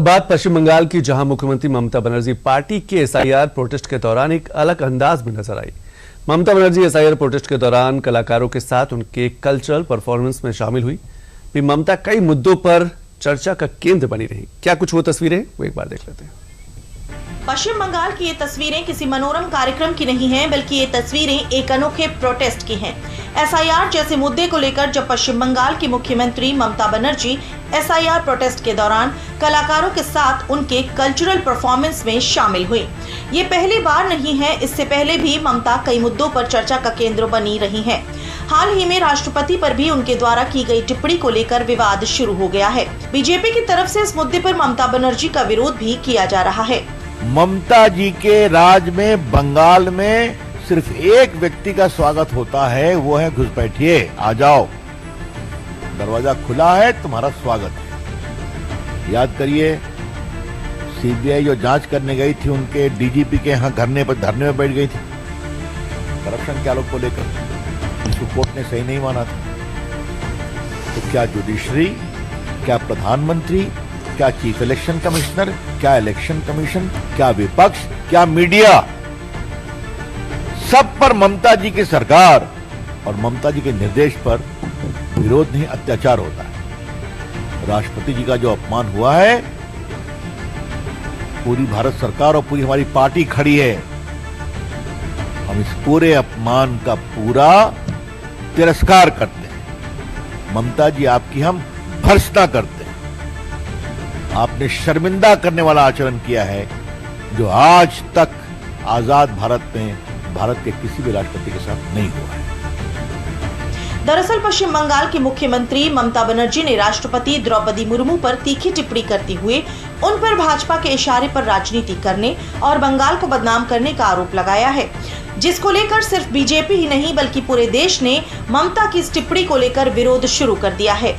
बात पश्चिम बंगाल की, जहां मुख्यमंत्री ममता बनर्जी पार्टी के एसआईआर प्रोटेस्ट के दौरान एक अलग अंदाज में नजर आई। ममता बनर्जी एसआईआर प्रोटेस्ट के दौरान कलाकारों के साथ उनके कल्चरल परफॉर्मेंस में शामिल हुई। भी ममता कई मुद्दों पर चर्चा का केंद्र बनी रही। क्या कुछ वो तस्वीरें, वो एक बार देख लेते हैं। पश्चिम बंगाल की ये तस्वीरें किसी मनोरम कार्यक्रम की नहीं हैं, बल्कि ये तस्वीरें एक अनोखे प्रोटेस्ट की हैं। एसआईआर जैसे मुद्दे को लेकर जब पश्चिम बंगाल की मुख्यमंत्री ममता बनर्जी एसआईआर प्रोटेस्ट के दौरान कलाकारों के साथ उनके कल्चरल परफॉर्मेंस में शामिल हुई। ये पहली बार नहीं है, इससे पहले भी ममता कई मुद्दों पर चर्चा का केंद्र बनी रही हैं। हाल ही में राष्ट्रपति पर भी उनके द्वारा की गई टिप्पणी को लेकर विवाद शुरू हो गया है। बीजेपी की तरफ से इस मुद्दे पर ममता बनर्जी का विरोध भी किया जा रहा है। ममता जी के राज में बंगाल में सिर्फ एक व्यक्ति का स्वागत होता है, वो है घुसपैठिए, आ जाओ, दरवाजा खुला है, तुम्हारा स्वागत है। याद करिए, सीबीआई जो जांच करने गई थी उनके डीजीपी के यहाँ धरने में बैठ गई थी करप्शन के आरोप को लेकर। इसको कोर्ट ने सही नहीं माना था। तो क्या जुडिशरी, क्या प्रधानमंत्री, क्या चीफ इलेक्शन कमिश्नर, क्या इलेक्शन कमीशन, क्या विपक्ष, क्या मीडिया, सब पर ममता जी की सरकार और ममता जी के निर्देश पर विरोध नहीं, अत्याचार होता है। राष्ट्रपति जी का जो अपमान हुआ है, पूरी भारत सरकार और पूरी हमारी पार्टी खड़ी है। हम इस पूरे अपमान का पूरा तिरस्कार करते हैं। ममता जी, आपकी हम भर्त्सना करते हैं। आपने शर्मिंदा करने वाला आचरण किया है जो आज तक आजाद भारत में भारत के किसी भी राष्ट्रपति के साथ नहीं हुआ है। दरअसल पश्चिम बंगाल की मुख्यमंत्री ममता बनर्जी ने राष्ट्रपति द्रौपदी मुर्मू पर तीखी टिप्पणी करते हुए उन पर भाजपा के इशारे पर राजनीति करने और बंगाल को बदनाम करने का आरोप लगाया है, जिसको लेकर सिर्फ बीजेपी ही नहीं बल्कि पूरे देश ने ममता की इस टिप्पणी को लेकर विरोध शुरू कर दिया है।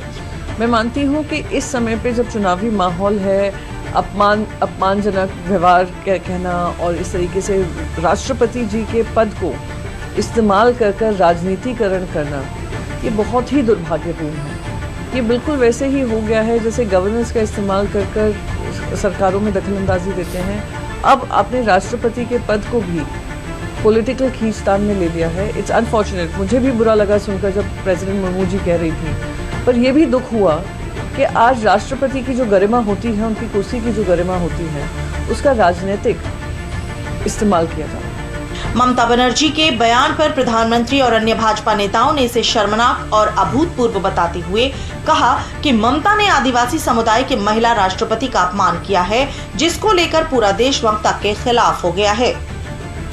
मैं मानती हूँ कि इस समय पे जब चुनावी माहौल है, अपमानजनक व्यवहार कहना और इस तरीके से राष्ट्रपति जी के पद को इस्तेमाल कर राजनीतिकरण करना, ये बहुत ही दुर्भाग्यपूर्ण है। ये बिल्कुल वैसे ही हो गया है जैसे गवर्नेंस का इस्तेमाल कर सरकारों में दखलंदाजी देते हैं। अब आपने राष्ट्रपति के पद को भी पॉलिटिकल खींचतान में ले लिया है। It's unfortunate. मुझे भी बुरा लगा सुनकर जब प्रेसिडेंट मुर्मू जी कह रही थी, पर यह भी दुख हुआ कि आज राष्ट्रपति की जो गरिमा होती है, उनकी कुर्सी की जो गरिमा होती है, उसका राजनीतिक इस्तेमाल किया जा रहा है। ममता बनर्जी के बयान पर प्रधानमंत्री और अन्य भाजपा नेताओं ने इसे शर्मनाक और अभूतपूर्व बताते हुए कहा कि ममता ने आदिवासी समुदाय के महिला राष्ट्रपति का अपमान किया है, जिसको लेकर पूरा देश ममता के खिलाफ हो गया है।